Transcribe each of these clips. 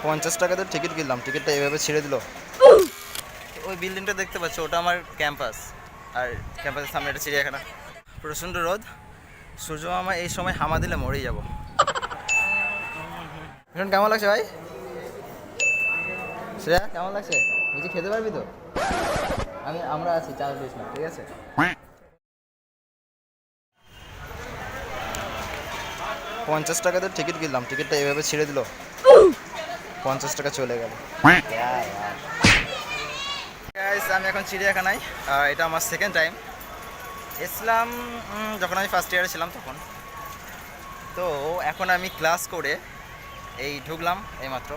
50 টাকাতে টিকিট কিনলাম, টিকিটটা এভাবে ছেড়ে দিল। ওই বিল্ডিংটা দেখতে পাচ্ছ, ওটা আমার ক্যাম্পাস, আর ক্যাম্পাসের সামনে একটা চিড়িয়াখানা। প্রচণ্ড রোদ, সূর্য মামা এই সময় হামা দিলে মরেই যাবো। এখন কেমন লাগছে ভাই? শ্রেয়া কেমন লাগছে? বুঝি খেতে পারবি তো? আমরা আছি, চাল দিস না, ঠিক আছে? 50 টাকাতে টিকিট কিনলাম, টিকিটটা এভাবে ছেড়ে দিল। 50 টাকা চলে গেল। গাইস, আমি এখন চিড়িয়াখানায়। এটা আমার সেকেন্ড টাইম এসলাম। যখন আমি ফার্স্ট ইয়ারে ছিলাম তখন। তো এখন আমি ক্লাস করে এই ঢুকলাম এইমাত্র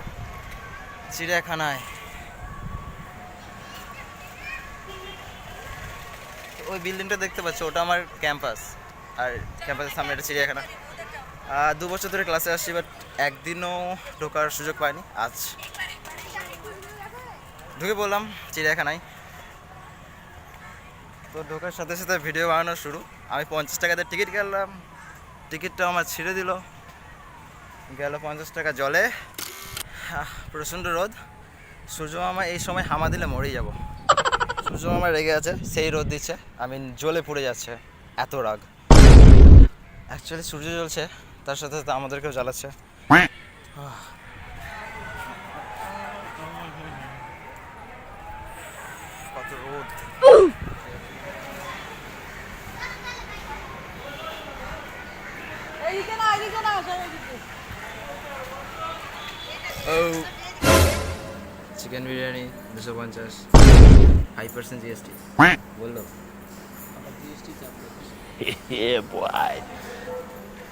চিড়িয়াখানায়। ওই বিল্ডিংটা দেখতে পাচ্ছ, ওটা আমার ক্যাম্পাস, আর ক্যাম্পাসের সামনে একটা চিড়িয়াখানা। 2 বছর ধরে ক্লাসে আসছি, বাট একদিনও ঢোকার সুযোগ পাইনি। আজ ঢুকে বললাম চিড়িয়াখানায়। তো ঢোকার সাথে সাথে ভিডিও বানানো শুরু। আমি 50 টাকাতে টিকিট কিনলাম, টিকিটটা আমার ছিঁড়ে দিল, গেল 50 টাকা জলে। প্রচণ্ড রোদ, সূর্য মামা এই সময় হামা দিলে মরেই যাব। সূর্য মামা রেগে আছে, সেই রোদ দিচ্ছে, আমি জ্বলে পুড়ে যাচ্ছে, এত রাগ। অ্যাকচুয়ালি সূর্য জ্বলছে, তার সাথে সাথে আমাদেরকেও জ্বালাচ্ছে। কত রোদ! চিকেন বিরিয়ানি 250, 5% জিএসটি বললো।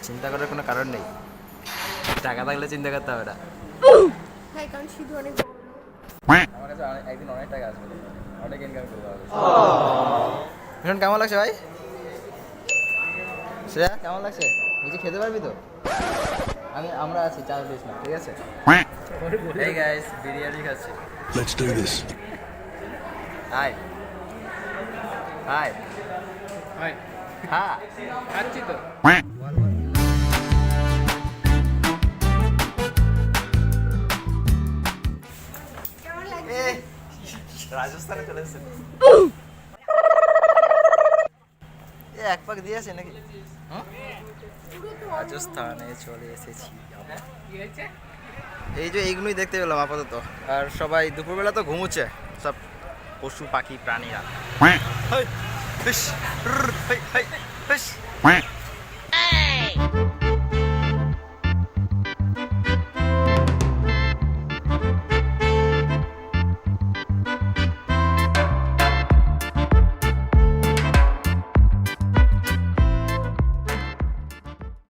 চিন্তা করার কোনো কারণ নেই, টাকা থাকলে চিন্তা করতে হবে না। আমার কাছে একদিন অনেক টাকা আসবে, অনেক ইনকাম করতে হবে। এখন কেমন লাগছে ভাই? শ্রেয়া কেমন লাগছে? বুঝি খেতে পারবি তো? আমরা আছি, চাল দিস না, ঠিক আছে? Hey guys, বিরিয়ানি খাচ্ছি। Let's do this. High high high, হ্যাঁ, খাচ্ছি তো। রাজস্থানে চলে এসেছে। এক পাক দিয়ে আছে নাকি? রাজস্থানে চলে এসেছি। এই যে এইগুলোই দেখতে পেলাম আপাতত। আর সবাই দুপুরবেলা তো ঘুমোচ্ছে, সব পশু পাখি প্রাণীরা।